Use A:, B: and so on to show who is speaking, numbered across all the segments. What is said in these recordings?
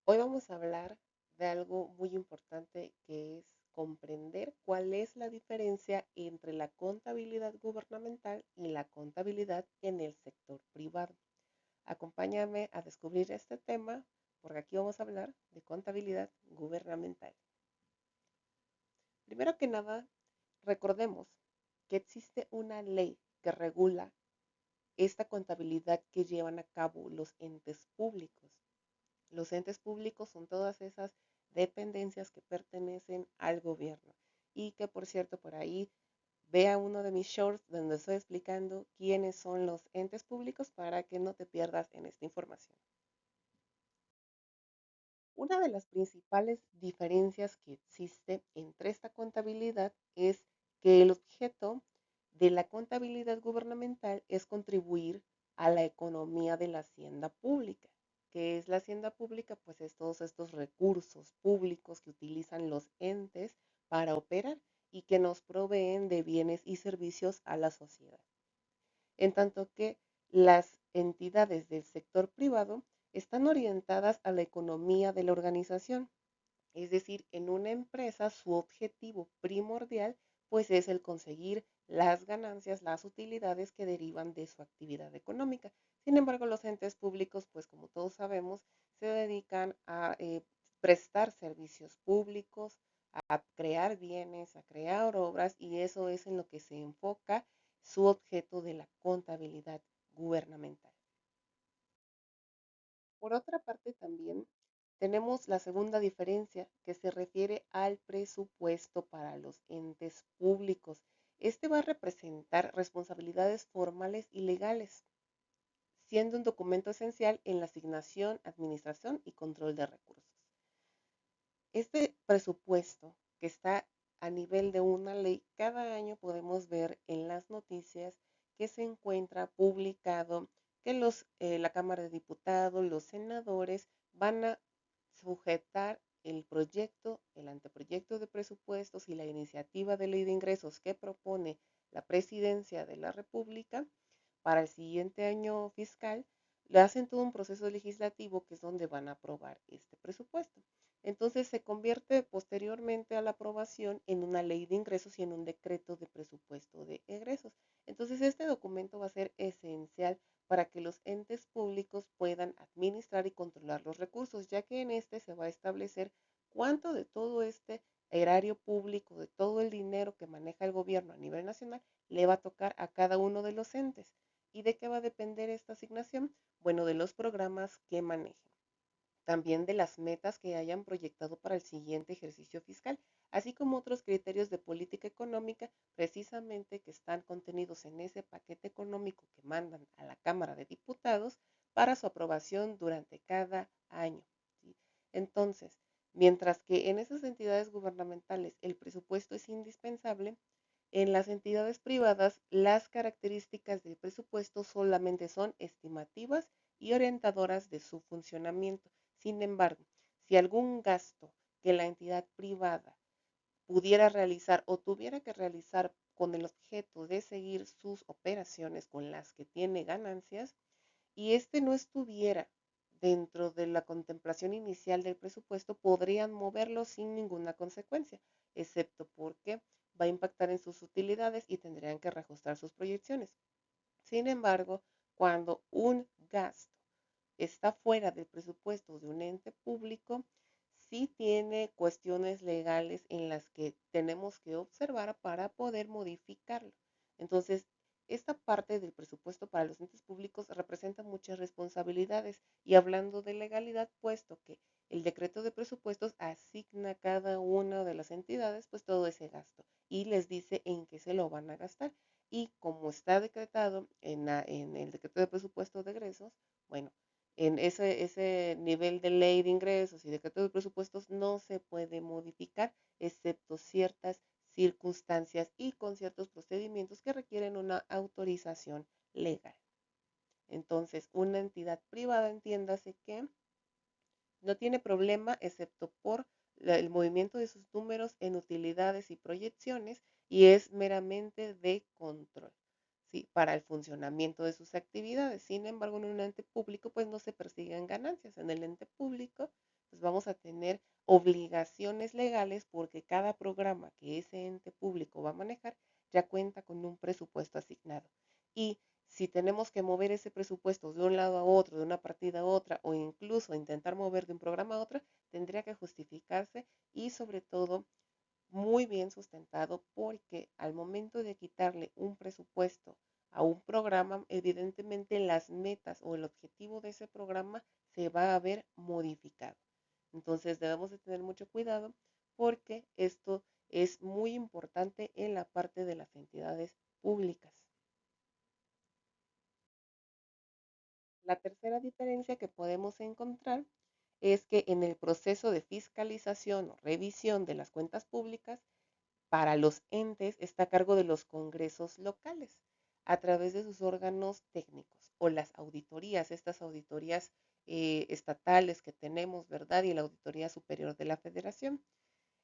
A: Hoy vamos a hablar de algo muy importante que es comprender cuál es la diferencia entre la contabilidad gubernamental y la contabilidad en el sector privado. Acompáñame a descubrir este tema porque aquí vamos a hablar de contabilidad gubernamental. Primero que nada, recordemos que existe una ley que regula esta contabilidad que llevan a cabo los entes públicos. Los entes públicos son todas esas dependencias que pertenecen al gobierno y que, por cierto, por ahí vea uno de mis shorts donde estoy explicando quiénes son los entes públicos para que no te pierdas en esta información. Una de las principales diferencias que existe entre esta contabilidad es que el objeto de la contabilidad gubernamental es contribuir a la economía de la hacienda pública. ¿Qué es la hacienda pública? Pues es todos estos recursos públicos que utilizan los entes para operar y que nos proveen de bienes y servicios a la sociedad. En tanto que las entidades del sector privado están orientadas a la economía de la organización. Es decir, en una empresa su objetivo primordial pues es el conseguir las ganancias, las utilidades que derivan de su actividad económica. Sin embargo, los entes públicos, pues como todos sabemos, se dedican a prestar servicios públicos, a crear bienes, a crear obras y eso es en lo que se enfoca su objeto de la contabilidad gubernamental. Por otra parte, también tenemos la segunda diferencia que se refiere al presupuesto para los entes públicos. Este va a representar responsabilidades formales y legales, siendo un documento esencial en la asignación, administración y control de recursos. Este presupuesto que está a nivel de una ley, cada año podemos ver en las noticias que se encuentra publicado que la Cámara de Diputados, los senadores van a sujetar el proyecto, el anteproyecto de presupuestos y la iniciativa de ley de ingresos que propone la Presidencia de la República para el siguiente año fiscal, le hacen todo un proceso legislativo que es donde van a aprobar este presupuesto. Entonces se convierte posteriormente a la aprobación en una ley de ingresos y en un decreto de presupuesto de egresos. Entonces este documento va a ser esencial para que los entes públicos puedan administrar y controlar los recursos, ya que en este se va a establecer cuánto de todo este erario público, de todo el dinero que maneja el gobierno a nivel nacional, le va a tocar a cada uno de los entes. ¿Y de qué va a depender esta asignación? Bueno, de los programas que manejen, también de las metas que hayan proyectado para el siguiente ejercicio fiscal, así como otros criterios de política económica precisamente que están contenidos en ese paquete económico que mandan a la Cámara de Diputados para su aprobación durante cada año. ¿Sí? Entonces, mientras que en esas entidades gubernamentales el presupuesto es indispensable, en las entidades privadas las características del presupuesto solamente son estimativas y orientadoras de su funcionamiento. Sin embargo, si algún gasto que la entidad privada pudiera realizar o tuviera que realizar con el objeto de seguir sus operaciones con las que tiene ganancias y este no estuviera dentro de la contemplación inicial del presupuesto, podrían moverlo sin ninguna consecuencia, excepto porque va a impactar en sus utilidades y tendrían que reajustar sus proyecciones. Sin embargo, cuando un gasto está fuera del presupuesto de un ente público, sí tiene cuestiones legales en las que tenemos que observar para poder modificarlo. Entonces, esta parte del presupuesto para los entes públicos representa muchas responsabilidades y hablando de legalidad, puesto que el decreto de presupuestos asigna a cada una de las entidades pues todo ese gasto y les dice en qué se lo van a gastar. Y como está decretado en el decreto de presupuesto de egresos, bueno, en ese nivel de ley de ingresos y decreto de presupuestos no se puede modificar, excepto ciertas circunstancias y con ciertos procedimientos que requieren una autorización legal. Entonces, una entidad privada, entiéndase que no tiene problema excepto por el movimiento de sus números en utilidades y proyecciones y es meramente de control, ¿sí? Para el funcionamiento de sus actividades. Sin embargo, en un ente público pues no se persiguen ganancias. En el ente público pues vamos a tener obligaciones legales porque cada programa que ese ente público va a manejar ya cuenta con un presupuesto asignado. Y si tenemos que mover ese presupuesto de un lado a otro, de una partida a otra, o incluso intentar mover de un programa a otro, tendría que justificarse y sobre todo muy bien sustentado porque al momento de quitarle un presupuesto a un programa, evidentemente las metas o el objetivo de ese programa se va a ver modificado. Entonces debemos de tener mucho cuidado porque esto es muy importante en la parte de las entidades públicas. La tercera diferencia que podemos encontrar es que en el proceso de fiscalización o revisión de las cuentas públicas, para los entes está a cargo de los congresos locales a través de sus órganos técnicos o las auditorías, estas auditorías estatales que tenemos, ¿verdad? Y la Auditoría Superior de la Federación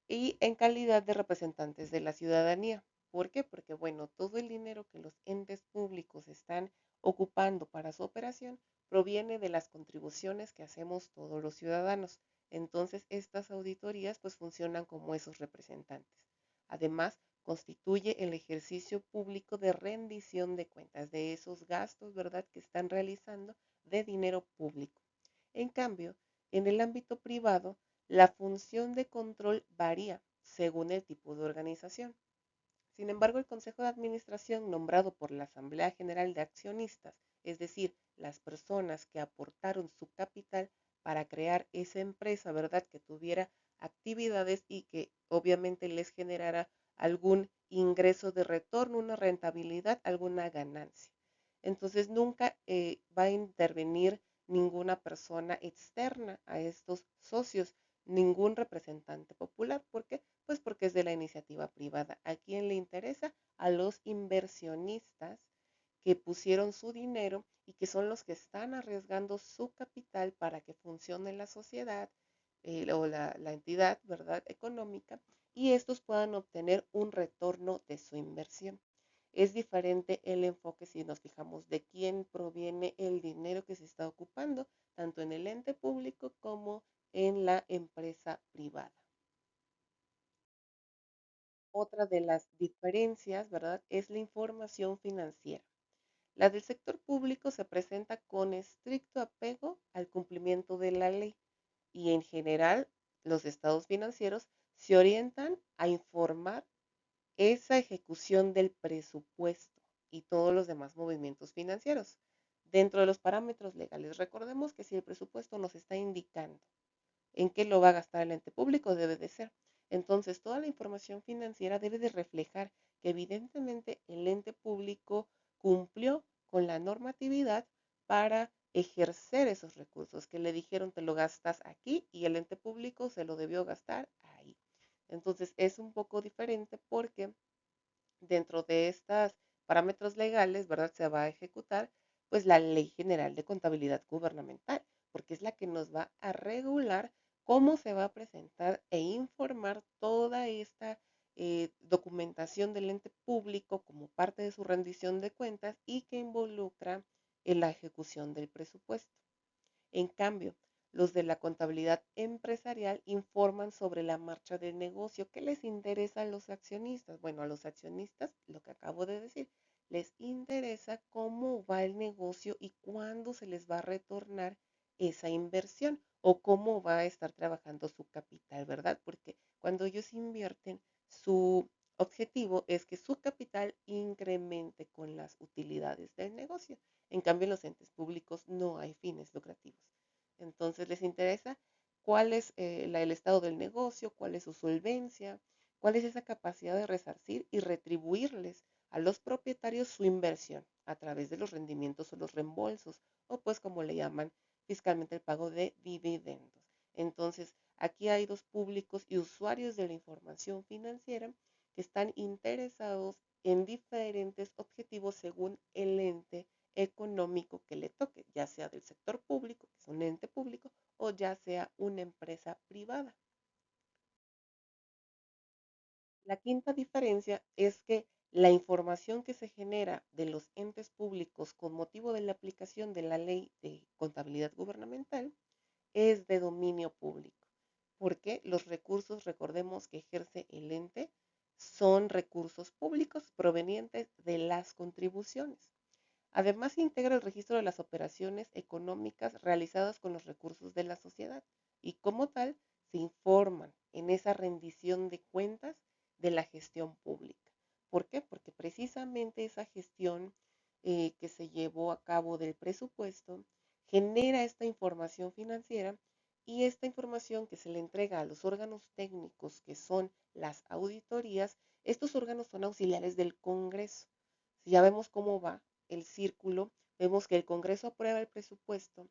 A: y en calidad de representantes de la ciudadanía. ¿Por qué? Porque, bueno, todo el dinero que los entes públicos están ocupando para su operación proviene de las contribuciones que hacemos todos los ciudadanos. Entonces, estas auditorías pues funcionan como esos representantes. Además, constituye el ejercicio público de rendición de cuentas de esos gastos, ¿verdad?, que están realizando de dinero público. En cambio, en el ámbito privado, la función de control varía según el tipo de organización. Sin embargo, el Consejo de Administración, nombrado por la Asamblea General de Accionistas, es decir, las personas que aportaron su capital para crear esa empresa, ¿verdad?, que tuviera actividades y que obviamente les generara algún ingreso de retorno, una rentabilidad, alguna ganancia. Entonces, nunca va a intervenir ninguna persona externa a estos socios, ningún representante popular. ¿Por qué? Pues porque es de la iniciativa privada. ¿A quién le interesa? A los inversionistas que pusieron su dinero y que son los que están arriesgando su capital para que funcione la sociedad o la entidad, ¿verdad?, económica, y estos puedan obtener un retorno de su inversión. Es diferente el enfoque si nos fijamos de quién proviene el dinero que se está ocupando, tanto en el ente público como en la empresa privada. Otra de las diferencias, ¿verdad?, es la información financiera. La del sector público se presenta con estricto apego al cumplimiento de la ley y en general los estados financieros se orientan a informar esa ejecución del presupuesto y todos los demás movimientos financieros dentro de los parámetros legales. Recordemos que si el presupuesto nos está indicando en qué lo va a gastar el ente público, debe de ser. Entonces, toda la información financiera debe de reflejar que evidentemente el ente público cumplió con la normatividad para ejercer esos recursos que le dijeron te lo gastas aquí y el ente público se lo debió gastar ahí. Entonces, es un poco diferente porque dentro de estos parámetros legales, ¿verdad? Se va a ejecutar pues la Ley General de Contabilidad Gubernamental, porque es la que nos va a regular cómo se va a presentar e informar toda esta documentación del ente público como parte de su rendición de cuentas y que involucra en la ejecución del presupuesto. En cambio, los de la contabilidad empresarial informan sobre la marcha del negocio. ¿Qué les interesa a los accionistas? Bueno, a los accionistas, lo que acabo de decir, les interesa cómo va el negocio y cuándo se les va a retornar esa inversión o cómo va a estar trabajando su capital, ¿verdad? Porque cuando ellos invierten, su objetivo es que su capital incremente con las utilidades del negocio. En cambio, en los entes públicos no hay fines lucrativos. Entonces les interesa cuál es el estado del negocio, cuál es su solvencia, cuál es esa capacidad de resarcir y retribuirles a los propietarios su inversión a través de los rendimientos o los reembolsos, o pues como le llaman fiscalmente el pago de dividendos. Entonces, aquí hay dos públicos y usuarios de la información financiera que están interesados en diferentes objetivos según el ente económico que le toque, ya sea del sector público, que es un ente público, o ya sea una empresa privada. La quinta diferencia es que la información que se genera de los entes públicos con motivo de la aplicación de la ley de contabilidad gubernamental es de dominio público. los recursos, recordemos que ejerce el ente, son recursos públicos provenientes de las contribuciones. Además, integra el registro de las operaciones económicas realizadas con los recursos de la sociedad y como tal se informan en esa rendición de cuentas de la gestión pública. ¿Por qué? Porque precisamente esa gestión que se llevó a cabo del presupuesto genera esta información financiera y esta información que se le entrega a los órganos técnicos que son las auditorías, estos órganos son auxiliares del Congreso. Si ya vemos cómo va el círculo, vemos que el Congreso aprueba el presupuesto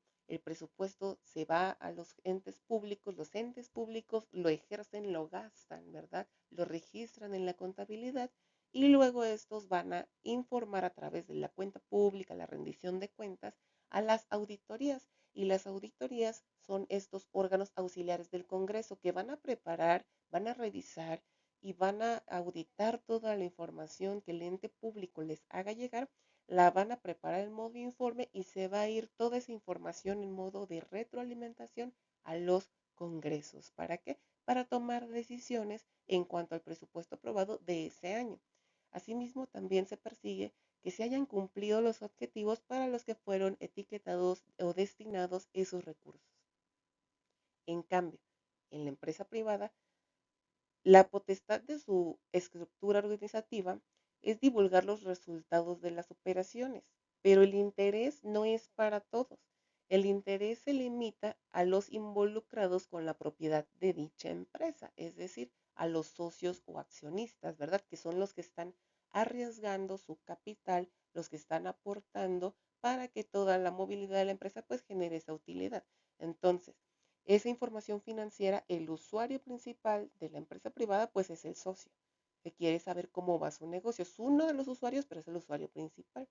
A: se va a los entes públicos lo ejercen, lo gastan, ¿verdad? Lo registran en la contabilidad y luego estos van a informar a través de la cuenta pública, la rendición de cuentas, a las auditorías. Y las auditorías son estos órganos auxiliares del Congreso que van a preparar, van a revisar y van a auditar toda la información que el ente público les haga llegar, la van a preparar en modo informe y se va a ir toda esa información en modo de retroalimentación a los congresos. ¿Para qué? Para tomar decisiones en cuanto al presupuesto aprobado de ese año. Asimismo, también se persigue que se hayan cumplido los objetivos para los que fueron etiquetados o destinados esos recursos. En cambio, en la empresa privada, la potestad de su estructura organizativa es divulgar los resultados de las operaciones, pero el interés no es para todos. El interés se limita a los involucrados con la propiedad de dicha empresa, es decir, a los socios o accionistas, ¿verdad? Que son los que están arriesgando su capital, los que están aportando para que toda la movilidad de la empresa pues genere esa utilidad. Entonces, esa información financiera, el usuario principal de la empresa privada, pues es el socio, que quiere saber cómo va su negocio. Es uno de los usuarios, pero es el usuario principal.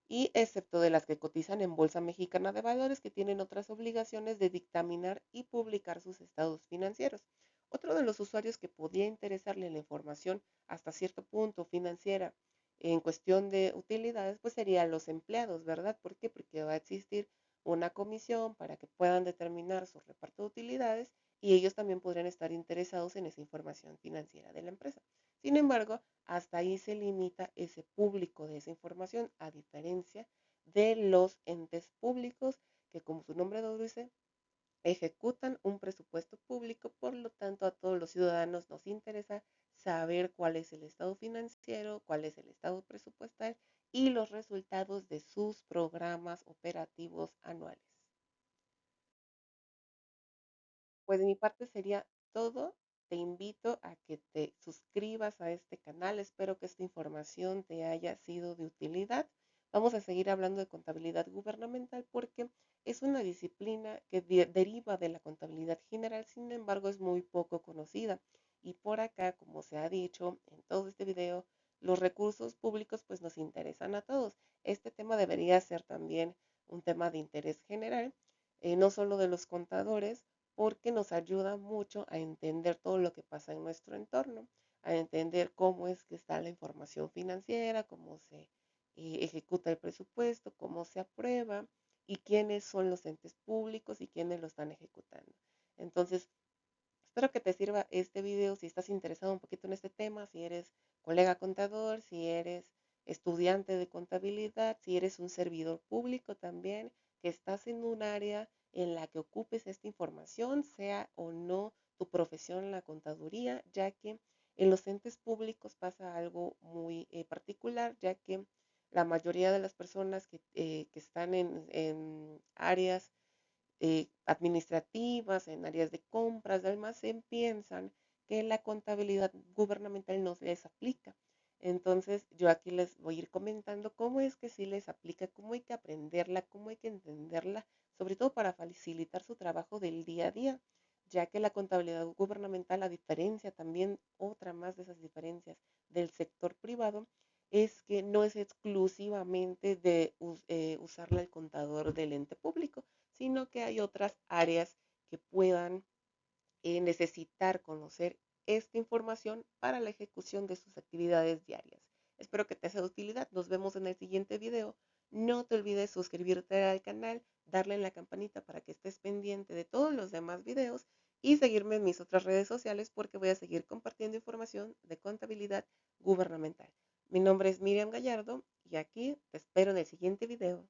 A: Y excepto de las que cotizan en Bolsa Mexicana de Valores, que tienen otras obligaciones de dictaminar y publicar sus estados financieros. Otro de los usuarios que podía interesarle la información hasta cierto punto financiera en cuestión de utilidades, pues serían los empleados, ¿verdad? ¿Por qué? Porque va a existir una comisión para que puedan determinar su reparto de utilidades y ellos también podrían estar interesados en esa información financiera de la empresa. Sin embargo, hasta ahí se limita ese público de esa información, a diferencia de los entes públicos que, como su nombre lo dice, ejecutan un presupuesto público, por lo tanto a todos los ciudadanos nos interesa saber cuál es el estado financiero, cuál es el estado presupuestal y los resultados de sus programas operativos anuales. Pues de mi parte sería todo. Te invito a que te suscribas a este canal. Espero que esta información te haya sido de utilidad. Vamos a seguir hablando de contabilidad gubernamental porque es una disciplina que deriva de la contabilidad general, sin embargo es muy poco conocida. Y por acá, como se ha dicho en todo este video, los recursos públicos pues nos interesan a todos. Este tema debería ser también un tema de interés general, no solo de los contadores, porque nos ayuda mucho a entender todo lo que pasa en nuestro entorno, a entender cómo es que está la información financiera, cómo se ejecuta el presupuesto, cómo se aprueba y quiénes son los entes públicos y quiénes lo están ejecutando. Entonces, espero que te sirva este video si estás interesado un poquito en este tema, si eres colega contador, si eres estudiante de contabilidad, si eres un servidor público también, que estás en un área en la que ocupes esta información, sea o no tu profesión la contaduría, ya que en los entes públicos pasa algo muy particular, ya que la mayoría de las personas que están en áreas administrativas, en áreas de compras, de almacén, piensan que la contabilidad gubernamental no les aplica. Entonces, yo aquí les voy a ir comentando cómo es que sí les aplica, cómo hay que aprenderla, cómo hay que entenderla, sobre todo para facilitar su trabajo del día a día, ya que la contabilidad gubernamental, a diferencia también, otra más de esas diferencias del sector privado, es que no es exclusivamente de usarla el contador del ente público, sino que hay otras áreas que puedan necesitar conocer esta información para la ejecución de sus actividades diarias. Espero que te sea de utilidad. Nos vemos en el siguiente video. No te olvides suscribirte al canal, darle en la campanita para que estés pendiente de todos los demás videos y seguirme en mis otras redes sociales porque voy a seguir compartiendo información de contabilidad gubernamental. Mi nombre es Miriam Gallardo y aquí te espero en el siguiente video.